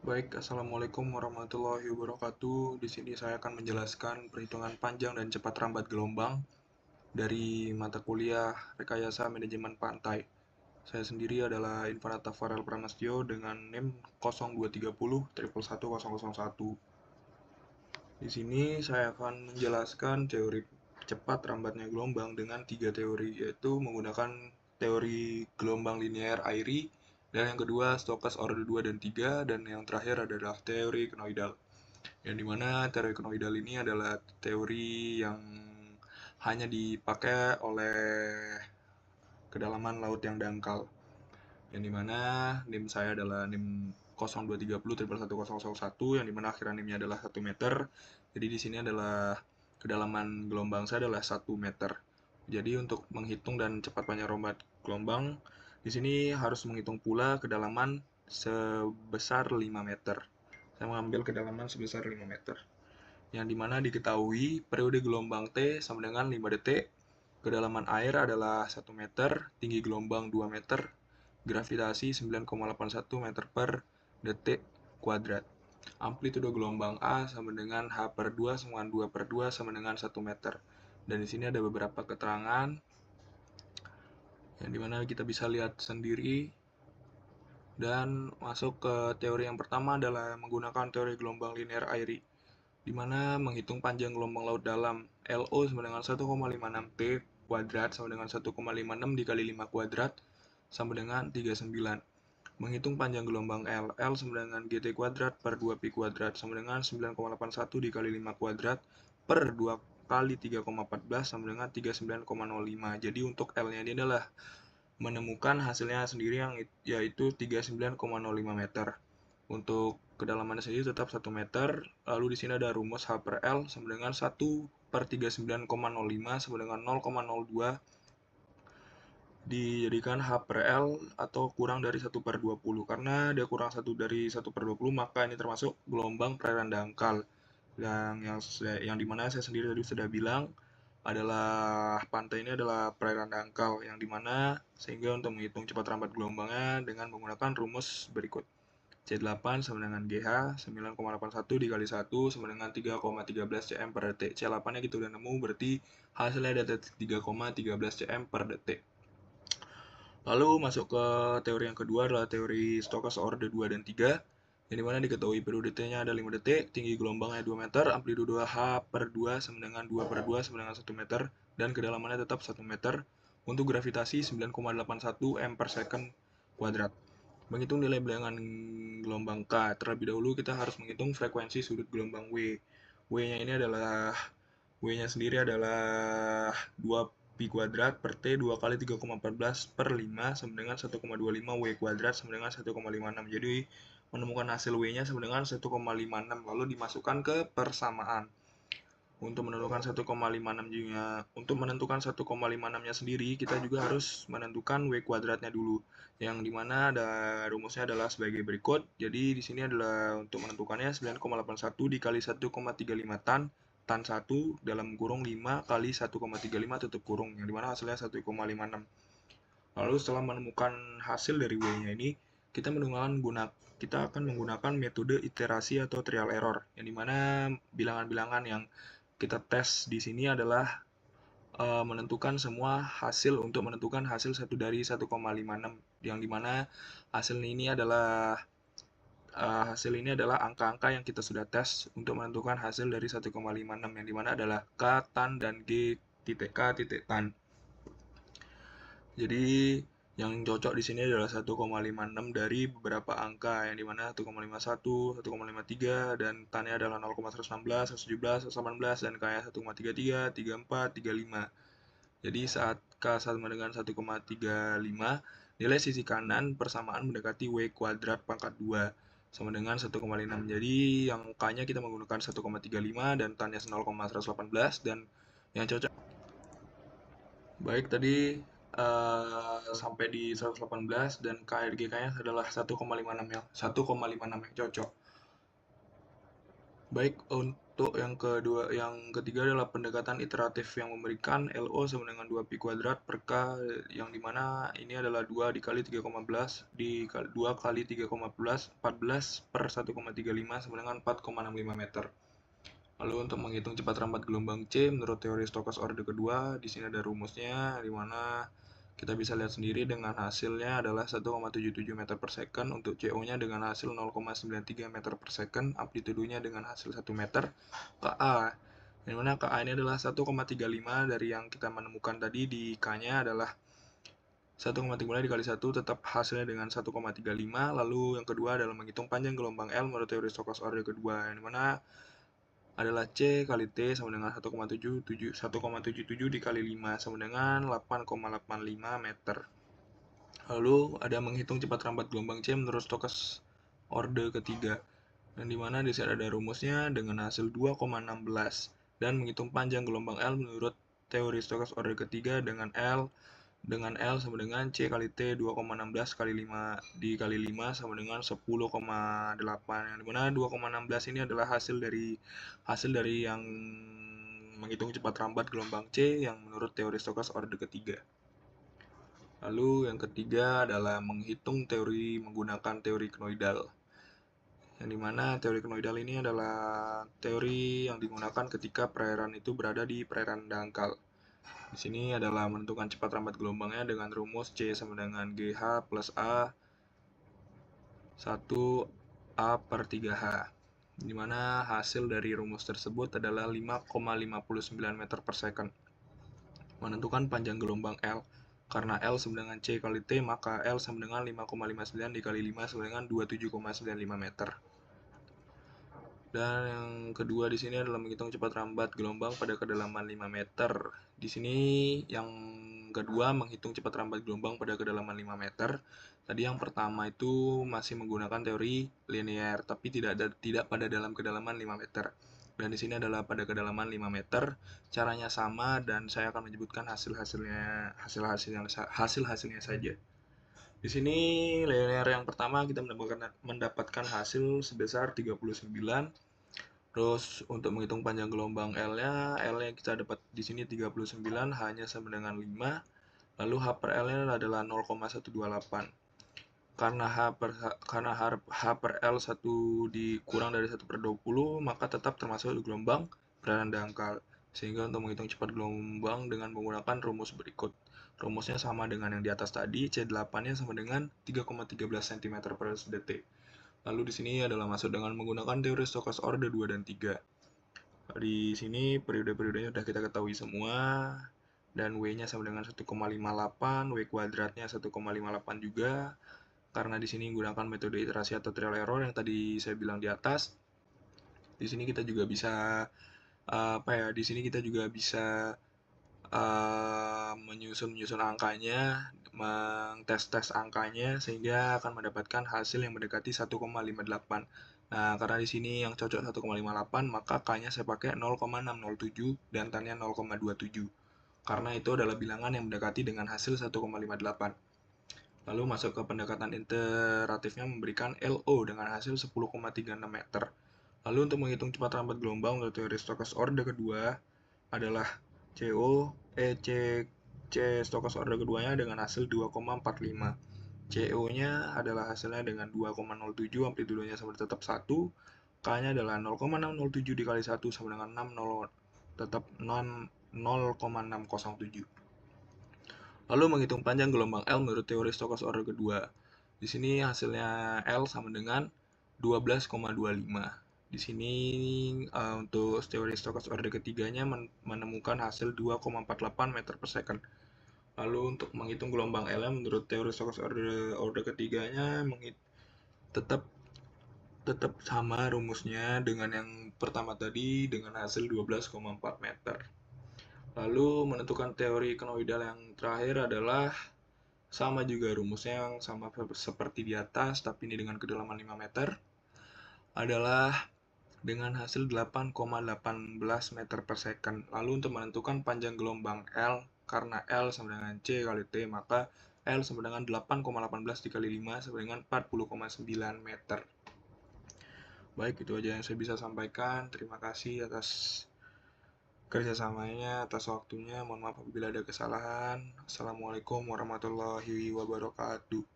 Baik, Assalamualaikum warahmatullahi wabarakatuh. Di sini saya akan menjelaskan perhitungan panjang dan cepat rambat gelombang dari mata kuliah Rekayasa Manajemen Pantai. Saya sendiri adalah Infanata Farel Pramastyo dengan NIM 0230 11101. Di sini saya akan menjelaskan teori cepat rambatnya gelombang dengan tiga teori, yaitu menggunakan teori gelombang linear Airy, dan yang kedua Stokes order 2 dan 3, dan yang terakhir adalah teori konoidal. Yang dimana teori konoidal ini adalah teori yang hanya dipakai oleh kedalaman laut yang dangkal. Yang dimana NIM saya adalah NIM 0230 11101, yang dimana akhiran NIM-nya adalah 1 meter. Jadi di sini adalah kedalaman gelombang saya adalah 1 meter. Jadi untuk menghitung dan cepat panjang rombat gelombang, di sini harus menghitung pula kedalaman sebesar 5 meter. Saya mengambil kedalaman sebesar 5 meter. Yang dimana diketahui periode gelombang T sama dengan 5 detik, kedalaman air adalah 1 meter, tinggi gelombang 2 meter, gravitasi 9,81 meter per detik kuadrat. Amplitudo gelombang A sama dengan H per 2 sama dengan 2 per 2 sama dengan 1 meter. Dan di sini ada beberapa keterangan yang dimana kita bisa lihat sendiri. Dan masuk ke teori yang pertama adalah menggunakan teori gelombang linear Airy, di mana menghitung panjang gelombang laut dalam LO sama dengan 1,56 T kuadrat sama dengan 1,56 dikali 5 kuadrat sama dengan 39. Menghitung panjang gelombang L sama dengan GT kuadrat per 2 Pi kuadrat sama dengan 9,81 dikali 5 kuadrat per 2 kali 3,14 sama dengan 39,05. Jadi untuk L-nya ini adalah menemukan hasilnya sendiri yang yaitu 39,05 meter. Untuk kedalaman sendiri tetap 1 meter. Lalu di sini ada rumus H per L sama dengan 1 per 39,05 sama dengan 0,02 dijadikan H per L atau kurang dari 1 per 20. Karena dia kurang 1 dari 1 per 20, maka ini termasuk gelombang perairan dangkal. Yang dimana saya sendiri tadi sudah bilang adalah pantai ini adalah perairan dangkal, yang dimana sehingga untuk menghitung cepat rambat gelombangnya dengan menggunakan rumus berikut. C8 sama dengan GH 9,81 dikali 1 sama dengan 3,13 cm per detik. C8-nya kita udah nemu, berarti hasilnya ada 3,13 cm per detik. Lalu masuk ke teori yang kedua adalah teori Stokes order 2 dan 3, yang dimana diketahui periode T-nya ada 5 detik, tinggi gelombangnya 2 meter, amplitudo H per 2 sama dengan 2 per 2 sama dengan 1 meter, dan kedalamannya tetap 1 meter, untuk gravitasi 9,81 m per second kuadrat. Menghitung nilai bilangan gelombang K, terlebih dahulu kita harus menghitung frekuensi sudut gelombang W. W-nya ini adalah W-nya sendiri adalah 2 Pi kuadrat per T 2 kali 3,14 per 5 sama dengan 1,25 W kuadrat sama dengan 1,56. Jadi menemukan hasil W-nya sama dengan 1,56, lalu dimasukkan ke persamaan. Untuk menentukan 1,56-nya, untuk menentukan 1,56-nya sendiri, kita juga harus menentukan W kuadratnya dulu. Yang dimana ada rumusnya adalah sebagai berikut. Jadi di sini adalah untuk menentukannya 9,81 dikali 1,35 tan 1 dalam kurung 5 kali 1,35 tutup kurung, yang dimana hasilnya 1,56. Lalu setelah menemukan hasil dari W-nya ini, kita akan menggunakan metode iterasi atau trial error, yang dimana bilangan-bilangan yang kita tes di sini adalah menentukan semua hasil untuk menentukan hasil 1 dari 1,56, yang dimana hasil ini adalah angka-angka yang kita sudah tes untuk menentukan hasil dari 1,56, yang dimana adalah K tan dan G titik K titik tan. Jadi yang cocok di sini adalah 1,56 dari beberapa angka, yang dimana 1,51, 1,53, dan tannya adalah 0,116, 117, 118, dan K-nya 1,33, 34, 35. Jadi saat K sama dengan 1,35, nilai sisi kanan persamaan mendekati W kuadrat pangkat 2 sama dengan 1,6. Jadi yang K-nya kita menggunakan 1,35 dan tan-nya 0,118, dan yang cocok. Baik, tadi sampai di 118 dan KRGK-nya adalah 1,56 yang cocok. Baik, Untuk yang ketiga adalah pendekatan iteratif yang memberikan LO sama dengan 2 pi kuadrat per K, yang dimana ini adalah 2 dikali 3,14 2 kali 3,14 per 1,35 sama dengan 4,65 meter. Lalu untuk menghitung cepat rambat gelombang C menurut teori Stokes orde kedua, di sini ada rumusnya, di mana kita bisa lihat sendiri dengan hasilnya adalah 1,77 meter per second untuk CO-nya dengan hasil 0,93 meter per second, amplitudonya dengan hasil 1 meter, KA. Di mana KA ini adalah 1,35 dari yang kita menemukan tadi, di K-nya adalah 1,35 dikali 1 tetap hasilnya dengan 1,35. Lalu yang kedua adalah menghitung panjang gelombang L menurut teori Stokes orde kedua, yang dimana adalah C kali T sama dengan 1,77 dikali 5 sama dengan 8,85 meter. Lalu ada menghitung cepat rambat gelombang C menurut Stokes orde ketiga, yang dimana di sini ada rumusnya dengan hasil 2,16, dan menghitung panjang gelombang L menurut teori Stokes orde ketiga dengan L sama dengan C kali T 2,16 kali 5 dikali 5 sama dengan 10,8, yang dimana 2,16 ini adalah hasil dari yang menghitung cepat rambat gelombang C yang menurut teori Stokes orde ketiga. Lalu yang ketiga adalah menghitung teori menggunakan teori knoidal, yang dimana teori knoidal ini adalah teori yang digunakan ketika perairan itu berada di perairan dangkal. Di sini adalah menentukan cepat rambat gelombangnya dengan rumus C sama dengan GH plus A 1A per 3H, di mana hasil dari rumus tersebut adalah 5,59 meter per second. Menentukan panjang gelombang L, karena L sama dengan C kali T, maka L sama dengan 5,59 dikali 5 sama dengan 27,95 meter. Dan yang kedua di sini adalah menghitung cepat rambat gelombang pada kedalaman 5 meter. Di sini yang kedua menghitung cepat rambat gelombang pada kedalaman 5 meter. Tadi yang pertama itu masih menggunakan teori linear, tapi tidak pada dalam kedalaman 5 meter. Dan di sini adalah pada kedalaman 5 meter. Caranya sama dan saya akan menyebutkan hasil-hasilnya saja. Di sini linear yang pertama kita mendapatkan hasil sebesar 39. Terus untuk menghitung panjang gelombang L-nya kita dapat di sini 39 hanya sama dengan 5. Lalu H per L-nya adalah 0,128. Karena H per L 1 dikurang dari 1 per 20, maka tetap termasuk gelombang perairan dangkal. Sehingga untuk menghitung cepat gelombang dengan menggunakan rumus berikut. Rumusnya sama dengan yang di atas tadi, C8-nya sama dengan 3,13 cm per detik. Lalu di sini adalah masuk dengan menggunakan teori Stokes orde 2 dan 3. Di sini periode-periodenya sudah kita ketahui semua, dan W-nya sama dengan 1,58, W kuadratnya 1,58 juga, karena di sini menggunakan metode iterasi atau trial error yang tadi saya bilang di atas. Di sini kita juga bisa menyusun angkanya, mengtes angkanya, sehingga akan mendapatkan hasil yang mendekati 1,58. Nah, karena di sini yang cocok 1,58, maka K-nya saya pakai 0,607 dan tan-nya 0,27. Karena itu adalah bilangan yang mendekati dengan hasil 1,58. Lalu masuk ke pendekatan iteratifnya memberikan LO dengan hasil 10,36 meter. Lalu untuk menghitung cepat rambat gelombang menurut teori Stokes orde kedua adalah C Stokes orde keduanya dengan hasil 2,45. CO-nya adalah hasilnya dengan 2,07, amplitudonya sama tetap 1. K-nya adalah 0,607 dikali 1 sama dengan 60, tetap 0,607. Lalu menghitung panjang gelombang L menurut teori Stokes orde kedua. Di sini hasilnya L sama dengan 12,25. Di sini untuk teori Stokes orde ketiganya menemukan hasil 2,48 meter per second. Lalu untuk menghitung gelombang L menurut teori Stokes orde ketiganya tetap sama rumusnya dengan yang pertama tadi dengan hasil 12,4 meter. Lalu menentukan teori knoidal yang terakhir adalah sama juga rumusnya yang sama seperti di atas, tapi ini dengan kedalaman 5 meter, adalah dengan hasil 8,18 meter per second. Lalu untuk menentukan panjang gelombang L, karena L sama dengan C kali T, maka L sama dengan 8,18 dikali 5 sama dengan 40,9 meter. Baik, itu aja yang saya bisa sampaikan. Terima kasih atas kerjasamanya, atas waktunya. Mohon maaf apabila ada kesalahan. Assalamualaikum warahmatullahi wabarakatuh.